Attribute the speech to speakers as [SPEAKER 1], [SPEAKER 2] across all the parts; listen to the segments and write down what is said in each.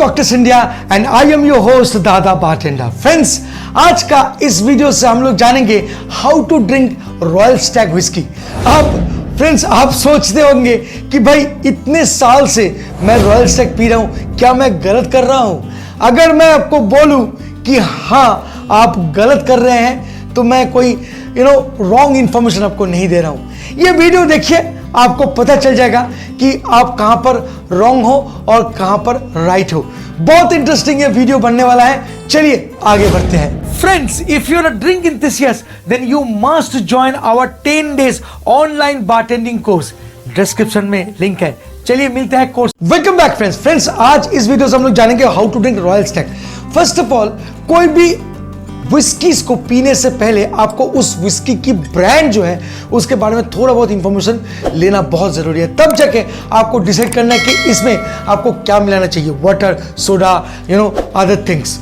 [SPEAKER 1] Cocktails India and I am your host Dada bartender. Friends, आज का इस वीडियो से हम लोग जानेंगे how to drink Royal Stag whisky. अब फ्रेंड्स, आप सोचते होंगे कि भाई इतने साल से मैं रॉयल स्टैग पी रहा हूं, क्या मैं गलत कर रहा हूं? अगर मैं आपको बोलूं कि हाँ आप गलत कर रहे हैं तो मैं कोई रॉन्ग इंफॉर्मेशन आपको नहीं दे रहा हूं। ये वीडियो देखिए, आपको पता चल जाएगा कि आप कहां पर रॉन्ग हो और कहां पर राइट हो। बहुत इंटरेस्टिंग ये वीडियो बनने वाला है। चलिए आगे बढ़ते हैं। Friends, if you are a drink enthusiast then you must join our 10 days online bartending course. Description में लिंक है। चलिए मिलते हैं कोर्स। वेलकम बैक फ्रेंड्स, आज इस वीडियो से हम लोग जानेंगे how to drink Royal Stag. First of all, कोई भी विस्कीज को पीने से पहले आपको उस विस्की की ब्रांड जो है उसके बारे में थोड़ा बहुत इंफॉर्मेशन लेना बहुत जरूरी है। तब जाके आपको डिसाइड करना है कि इसमें आपको क्या मिलाना चाहिए, water, soda, other things.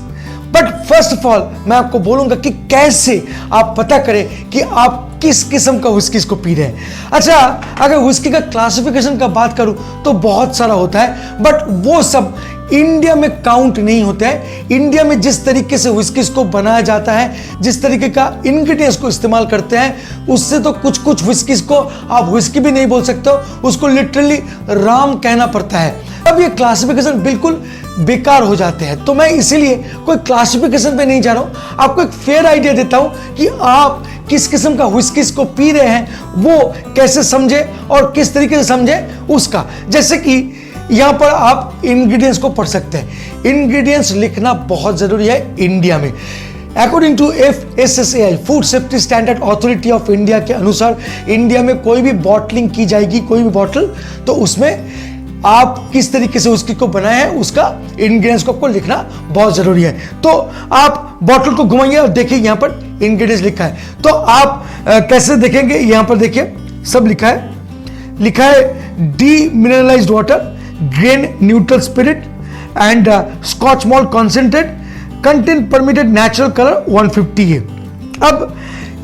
[SPEAKER 1] But first of all मैं आपको बोलूंगा कि कैसे आप पता करें कि आप किस किस्म का विस्की को पी रहे हैं। अच्छा, अगर विस्की का क्लासिफिकेशन का बात करूं तो बहुत सारा होता है, बट वो सब इंडिया में काउंट नहीं होते हैं। इंडिया में जिस तरीके से विस्की को बनाया जाता है, जिस तरीके का इंग्रेडिएंट्स को इस्तेमाल करते हैं, उससे तो कुछ कुछ विस्की को आप विस्की भी नहीं बोल सकते हो, उसको लिटरली राम कहना पड़ता है। अब ये क्लासिफिकेशन बिल्कुल बेकार हो जाते हैं। तो मैं इसीलिए कोई क्लासिफिकेशन पे नहीं जा रहा हूं, आपको एक फेयर आइडिया देता हूं कि आप किस किस्म का विस्की को पी रहे हैं वो कैसे समझे और किस तरीके से समझे उसका। जैसे कि यहां पर आप इंग्रेडिएंट्स को पढ़ सकते हैं। इंग्रेडिएंट्स लिखना बहुत जरूरी है इंडिया में। According to FSSAI, food safety standard authority of India के अनुसार इंडिया में कोई भी बॉटलिंग की जाएगी, कोई भी बॉटल, तो उसमें आप किस तरीके से उसकी को बनाया है उसका इंग्रेडिएंट्स को आपको लिखना बहुत जरूरी है। तो आप बॉटल को घुमाइए और देखिए यहां पर इंग्रेडिएंट्स लिखा है। तो आप कैसे देखेंगे, यहां पर देखिए सब लिखा है demineralised water, grain neutral spirit and scotch malt concentrate, content permitted natural colour 150 है। अब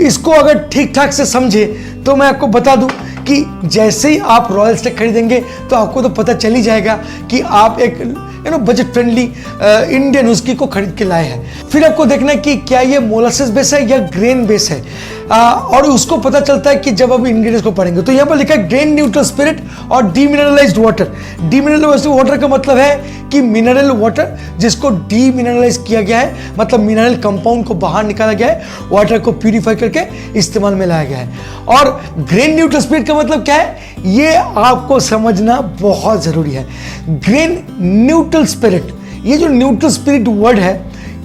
[SPEAKER 1] इसको अगर ठीक ठाक से समझे तो मैं आपको बता दूं कि जैसे ही आप रॉयल स्टैग खरीदेंगे तो आपको तो पता चल ही जाएगा कि आप एक बजट फ्रेंडली इंडियन विस्की को खरीद के लाए हैं। फिर आपको देखना है कि क्या ये मोलासेस बेस है या ग्रेन बेस है, और उसको पता चलता है कि जब आप इंग्रेडिएंट्स को पढ़ेंगे। तो यहाँ पर लिखा है ग्रेन न्यूट्रल स्पिरिट और डीमिनरलाइज्ड वाटर। डीमिनरलाइज्ड वाटर का मतलब है कि मिनरल वाटर जिसको डीमिनरलाइज किया गया है, मतलब मिनरल कंपाउंड को बाहर निकाला गया है, वाटर को प्यूरिफाई करके इस्तेमाल में लाया गया है। और ग्रेन न्यूट्रल स्पिरिट का मतलब क्या है, ये आपको समझना बहुत जरूरी है। ग्रेन न्यूट्रल स्पिरिट, ये जो न्यूट्रल स्पिरिट वर्ड है,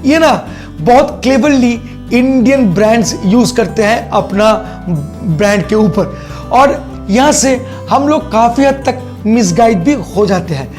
[SPEAKER 1] ये ना बहुत क्लेवरली इंडियन ब्रांड्स यूज करते हैं अपना ब्रांड के ऊपर, और यहां से हम लोग काफी हद तक मिसगाइड भी हो जाते हैं।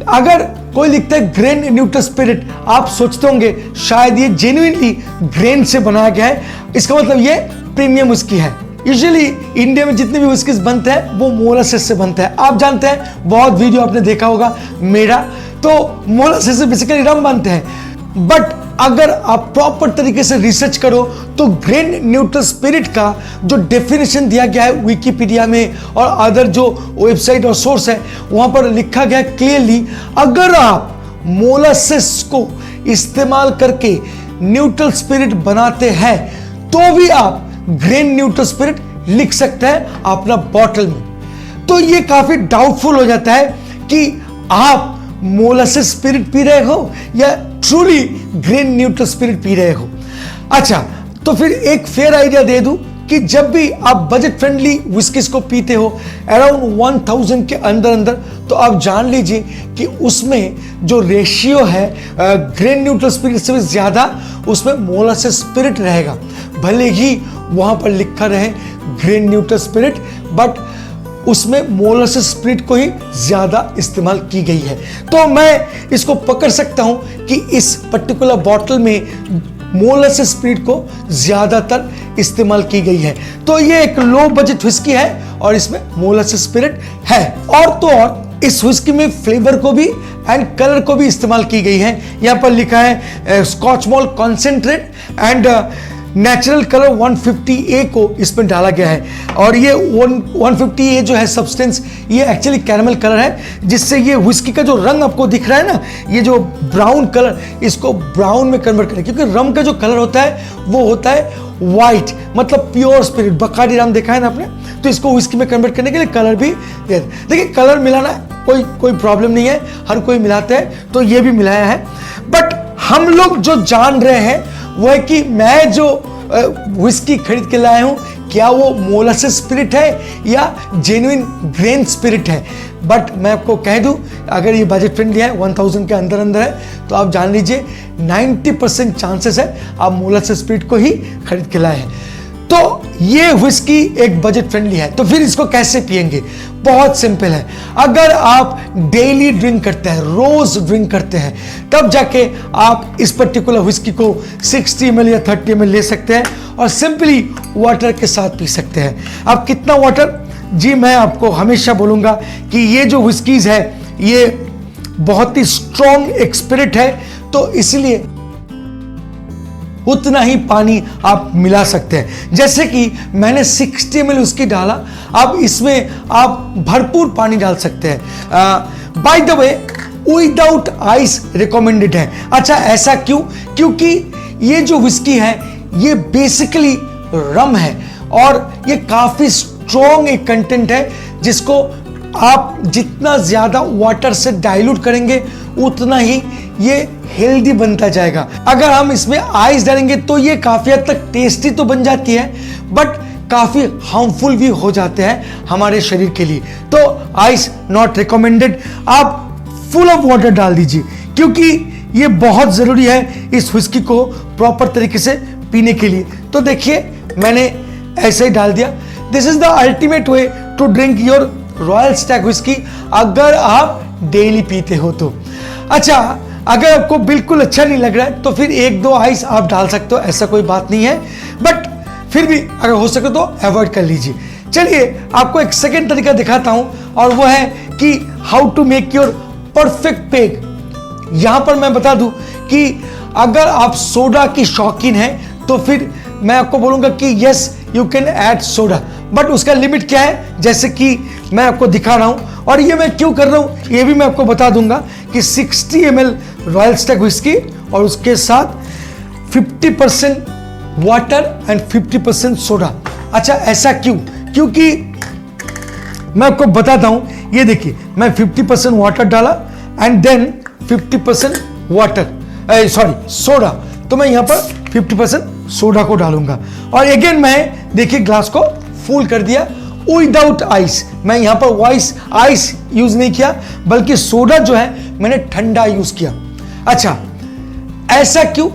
[SPEAKER 1] अगर कोई लिखता है ग्रेन न्यूट्रल स्पिरिट, आप सोचते होंगे शायद ये जेन्युइनली ग्रेन से बनाया गया है, इसका मतलब ये प्रीमियम विस्की है। यूजुअली इंडिया में जितने भी विस्कीज बनते हैं वो मोलासेस से बनते हैं। आप जानते हैं, बहुत वीडियो आपने देखा होगा मेरा, तो मोलासेस से बेसिकली रम बनते हैं। बट अगर आप प्रॉपर तरीके से रिसर्च करो तो ग्रेन न्यूट्रल स्पिरिट का जो डेफिनेशन दिया गया है विकिपीडिया में और अदर जो वेबसाइट और सोर्स है वहां पर लिखा गया क्लियरली, अगर आप मोलासेस को इस्तेमाल करके न्यूट्रल स्पिरिट बनाते हैं तो भी आप ग्रेन न्यूट्रल स्पिरिट लिख सकते हैं अपना बॉटल में। तो ये काफी डाउटफुल हो जाता है कि आप मोलासेस स्पिरिट पी रहे हो या truly grain neutral spirit P रहे हो। अच्छा, तो फिर एक फेयर आइडिया दे दूं कि जब भी आप बजट फ्रेंडली विस्कीज को पीते हो अराउंड 1000 के अंदर, तो आप जान लीजिए कि उसमें जो रेशियो है ग्रेन न्यूट्रल स्पिरिट से ज्यादा उसमें मोलासेस स्पिरिट रहेगा। भले ही वहां पर लिखा रहे ग्रेन न्यूट्रल स्पिरिट, बट उसमें मोलासेस स्पिरिट को ही ज्यादा इस्तेमाल की गई है। तो मैं इसको पकड़ सकता हूं कि इस पर्टिकुलर बॉटल में मोलासेस स्पिरिट को ज्यादातर इस्तेमाल की गई है। तो ये एक लो बजट विस्की है और इसमें मोलासेस स्पिरिट है। और तो और इस विस्की में फ्लेवर को भी एंड कलर को भी इस्तेमाल की गई है। यहां पर लिखा है scotch malt concentrate and natural colour 150A को इसमें डाला गया है और ये 150A जो है सब्सटेंस, ये एक्चुअली कैरमल कलर है, जिससे ये व्हिस्की का जो रंग आपको दिख रहा है ना, ये जो ब्राउन कलर, इसको ब्राउन में कन्वर्ट करें, क्योंकि रम का जो कलर होता है वो होता है वाइट, मतलब प्योर स्पिरिट, बकाडी रम देखा है ना आपने, तो इसको व्हिस्की में कन्वर्ट करने के लिए कलर भी देखिए, कलर मिलाना कोई प्रॉब्लम नहीं है, हर कोई मिलाता है, तो ये भी मिलाया है। बट हम लोग जो जान रहे हैं वो है कि मैं जो व्हिस्की खरीद के लाया हूं, क्या वो मोलासेस स्पिरिट है या जेन्युइन ग्रेन स्पिरिट है। बट मैं आपको कह दूं, अगर ये बजट फ्रेंडली है, 1000 के अंदर अंदर है, तो आप जान लीजिए 90% चांसेस है आप मोलासेस स्पिरिट को ही खरीद के लाए हैं। तो ये व्हिस्की एक बजट फ्रेंडली है। तो फिर इसको कैसे पिएंगे? बहुत सिंपल है। अगर आप डेली ड्रिंक करते हैं, रोज ड्रिंक करते हैं, तब जाके आप इस पर्टिकुलर व्हिस्की को 60 ml या 30 ml ले सकते हैं और सिंपली वाटर के साथ पी सकते हैं। अब कितना वाटर? जी मैं आपको हमेशा बोलूंगा कि ये जो व्हिस्कीज है ये बहुत ही स्ट्रॉन्ग एक स्पिरिट है, तो इसलिए उतना ही पानी आप मिला सकते हैं। जैसे कि मैंने 60 ml उसकी डाला, अब इसमें आप भरपूर पानी डाल सकते हैं। By the way without ice recommended है। अच्छा, ऐसा क्यों? क्योंकि ये जो व्हिस्की है ये बेसिकली रम है और ये काफी स्ट्रॉन्ग एक कंटेंट है, जिसको आप जितना ज्यादा वाटर से डाइल्यूट करेंगे उतना ही ये हेल्दी बनता जाएगा। अगर हम इसमें आइस डालेंगे तो ये काफी हद तक टेस्टी तो बन जाती है, बट काफी हार्मफुल भी हो जाते हैं हमारे शरीर के लिए, तो आइस नॉट रिकमेंडेड। आप फुल ऑफ वाटर डाल दीजिए, क्योंकि ये बहुत जरूरी है इस व्हिस्की को प्रॉपर तरीके से पीने के लिए। तो देखिए मैंने ऐसे ही डाल दिया। This is the ultimate way to drink your Royal Stag whisky, अगर आप डेली पीते हो तो। अच्छा, अगर आपको बिल्कुल अच्छा नहीं लग रहा है तो फिर 1-2 आइस आप डाल सकते हो, ऐसा कोई बात नहीं है, बट फिर भी अगर हो सके तो अवॉइड कर लीजिए। चलिए आपको एक सेकेंड तरीका दिखाता हूं, और वो है कि how to make your perfect peg. यहां पर मैं बता दूं कि अगर आप सोडा की शौकीन हैं तो फिर मैं आपको बोलूंगा कि yes you can add soda, but उसका लिमिट क्या है, जैसे कि मैं आपको दिखा रहा हूं, और ये मैं क्यों कर रहा हूं ये भी मैं आपको बता दूंगा कि 60 ml रॉयल स्टैग व्हिस्की और उसके साथ 50% वाटर एंड 50% सोडा। अच्छा, ऐसा क्यों? क्योंकि मैं आपको बताता हूं, ये देखिए मैं 50% वाटर डाला एंड देन 50% वाटर सोडा, तो मैं यहां पर 50% सोडा को डालूंगा, और अगेन मैं देखिए ग्लास को फुल कर दिया विदाउट आइस। मैं यहां पर आइस यूज नहीं किया, बल्कि सोडा जो है मैंने ठंडा यूज किया। अच्छा, ऐसा क्यों?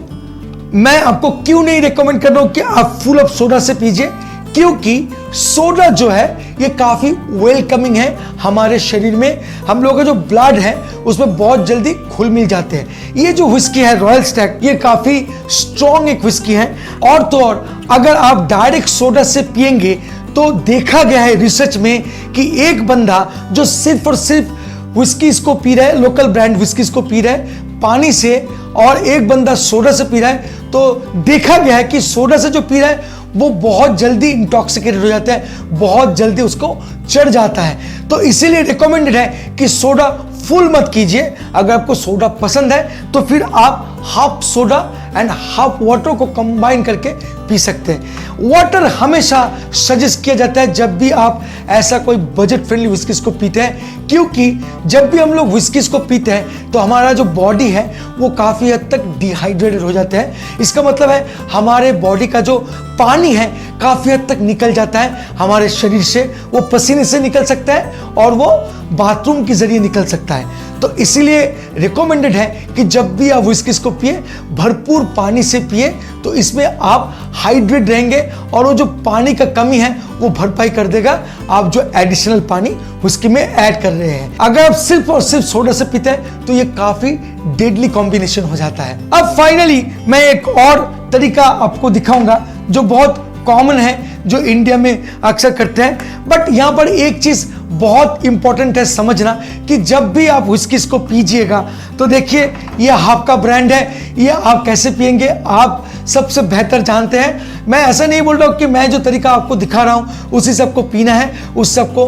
[SPEAKER 1] मैं आपको क्यों नहीं रिकमेंड कर रहा हूं कि आप फुल ऑफ सोडा से पीजिए, क्योंकि सोडा जो है ये काफी वेलकमिंग है हमारे शरीर में। हम लोगों का जो ब्लड है उसमें बहुत जल्दी घुल मिल जाते हैं। ये जो व्हिस्की है रॉयल स्टैग, ये काफी स्ट्रॉन्ग एक व्हिस्की है, और तो और अगर आप डायरेक्ट सोडा से पिएंगे तो देखा गया है रिसर्च में कि एक बंदा जो सिर्फ और सिर्फ व्हिस्कीज को पी रहा है, लोकल ब्रांड व्हिस्कीज को पी रहा है पानी से, और एक बंदा सोडा से पी रहा है, तो देखा गया है कि सोडा से जो पी रहा है वो बहुत जल्दी इंटॉक्सिकेटेड हो जाता है, बहुत जल्दी उसको चढ़ जाता है। तो इसीलिए रिकमेंडेड है कि सोडा फुल मत कीजिए। अगर आपको सोडा पसंद है तो फिर आप half soda and half water को कंबाइन करके पी सकते हैं। वाटर हमेशा सजेस्ट किया जाता है जब भी आप ऐसा कोई बजट फ्रेंडली व्हिस्कीज को पीते हैं, क्योंकि जब भी हम लोग व्हिस्कीज को पीते हैं तो हमारा जो बॉडी है वो काफी हद तक डिहाइड्रेटेड हो जाता है। इसका मतलब है हमारे बॉडी का जो पानी है काफी हद तक निकल जाता है हमारे शरीर से, वो पसीने से निकल सकता है और वो बाथरूम के जरिए निकल सकता है। तो इसीलिए रिकमेंडेड है कि जब भी आप व्हिस्कीज को पिए भरपूर पानी से पिए, तो इसमें आप हाइड्रेट रहेंगे और वो जो पानी का कमी है वो भरपाई कर देगा आप जो एडिशनल पानी व्हिस्की में ऐड कर रहे हैं। अगर आप सिर्फ और सिर्फ सोडा से पीते हैं तो ये काफी डेडली कॉम्बिनेशन हो जाता है। अब फाइनली मैं एक और तरीका आपको दिखाऊंगा जो बहुत कॉमन है, जो इंडिया में अक्सर करते हैं, बट यहां पर एक चीज बहुत इंपॉर्टेंट है समझना कि जब भी आप व्हिस्की को पीजिएगा तो देखिए ये आपका ब्रांड है, ये आप कैसे पिएंगे आप सबसे बेहतर जानते हैं। मैं ऐसा नहीं बोल रहा हूँ कि मैं जो तरीका आपको दिखा रहा हूँ उसी सबको पीना है, उस सबको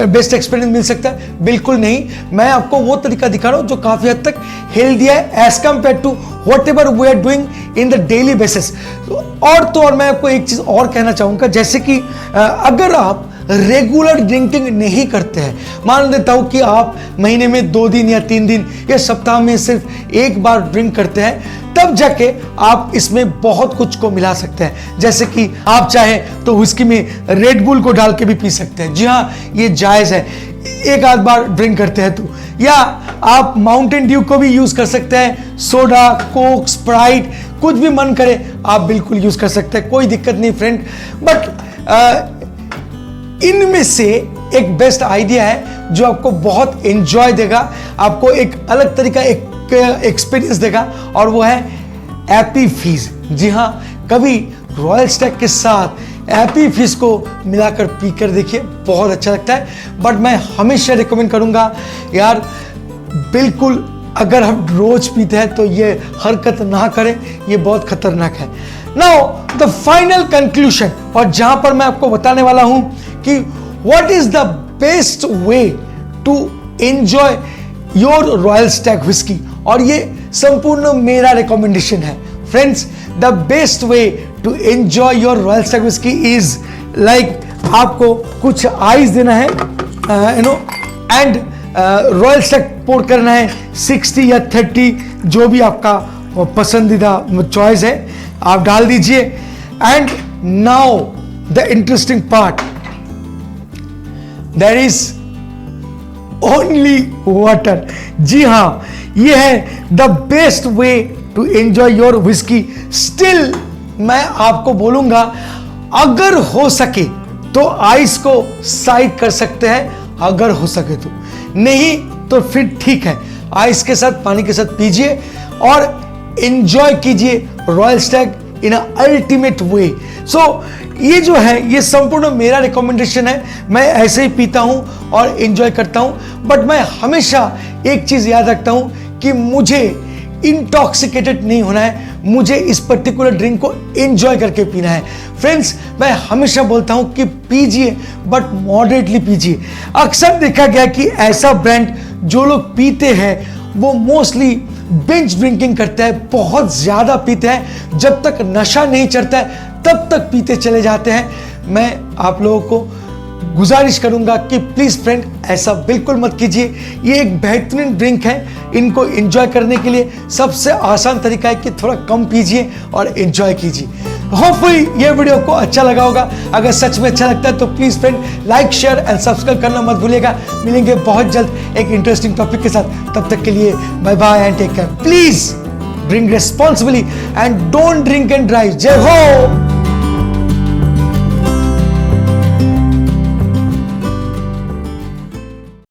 [SPEAKER 1] बेस्ट एक्सपीरियंस मिल सकता है, बिल्कुल नहीं। मैं आपको वो तरीका दिखा रहा हूँ जो काफ़ी हद तक हेल्दी है as compared to whatever we are doing in the daily basis. और मैं आपको एक चीज़ और कहना चाहूँगा, जैसे कि अगर आप रेगुलर ड्रिंकिंग नहीं करते हैं, मान लेता हूं कि आप महीने में 2 दिन या 3 दिन या सप्ताह में सिर्फ एक बार ड्रिंक करते हैं, तब जाके आप इसमें बहुत कुछ को मिला सकते हैं। जैसे कि आप चाहे तो व्हिस्की में रेड बुल को डाल के भी पी सकते हैं, जी हाँ ये जायज़ है एक आध बार ड्रिंक करते हैं तो। या आप माउंटेन ड्यू को भी यूज कर सकते हैं, सोडा, कोक, स्प्राइट, कुछ भी मन करे आप बिल्कुल यूज कर सकते हैं, कोई दिक्कत नहीं फ्रेंड। बट इनमें से एक बेस्ट आइडिया है जो आपको बहुत एंजॉय देगा, आपको एक अलग तरीका एक एक्सपीरियंस देगा, और वो है एपी फिज। जी हाँ, कभी रॉयल स्टैग के साथ एपी फिज को मिलाकर पीकर देखिए, बहुत अच्छा लगता है। बट मैं हमेशा रिकमेंड करूंगा यार, बिल्कुल अगर हम रोज पीते हैं तो ये हरकत ना करें, ये बहुत खतरनाक है। नाउ द फाइनल कंक्लूजन, और जहां पर मैं आपको बताने वाला हूं कि what is the best way to enjoy your Royal Stag whisky, और ये संपूर्ण मेरा रिकमेंडेशन है friends. The best way to enjoy your Royal Stag whisky is like आपको कुछ आइस देना है एंड रॉयल स्टैग पोर करना है 60 या 30, जो भी आपका पसंदीदा चॉइस है आप डाल दीजिए। And now the interesting part, there is only water. जी हाँ, ये है the best way to enjoy your whisky. Still मैं आपको बोलूंगा अगर हो सके तो आइस को साइड कर सकते हैं, अगर हो सके तो, नहीं तो फिर ठीक है आइस के साथ पानी के साथ पीजिए और एंजॉय कीजिए रॉयल स्टैग इन अल्टीमेट वे। सो ये जो है ये संपूर्ण मेरा रिकमेंडेशन है, मैं ऐसे ही पीता हूं और एंजॉय करता हूं। बट मैं हमेशा एक चीज याद रखता हूं कि मुझे इंटॉक्सिकेटेड नहीं होना है, मुझे इस पर्टिकुलर ड्रिंक को एंजॉय करके पीना है। फ्रेंड्स, मैं हमेशा बोलता हूं कि पीजिए बट मॉडरेटली पीजिए। अक्सर देखा गया कि ऐसा ब्रांड जो लोग पीते हैं वो मोस्टली बिंज ड्रिंकिंग करते हैं, बहुत ज्यादा पीते हैं, जब तक नशा नहीं चढ़ता है तब तक पीते चले जाते हैं। मैं आप लोगों को गुजारिश करूंगा कि प्लीज फ्रेंड ऐसा बिल्कुल मत कीजिए। ये एक बेहतरीन ड्रिंक है, इनको एंजॉय करने के लिए सबसे आसान तरीका है कि थोड़ा कम पीजिए और एंजॉय कीजिए। होपफुली ये वीडियो को अच्छा लगा होगा। अगर सच में अच्छा लगता है तो please friend like, share and subscribe करना मत भूलिएगा। मिलेंगे बहुत जल्द एक इंटरेस्टिंग टॉपिक के साथ, तब तक के लिए bye bye and take care. Please drink responsibly and don't drink and drive. जय हो।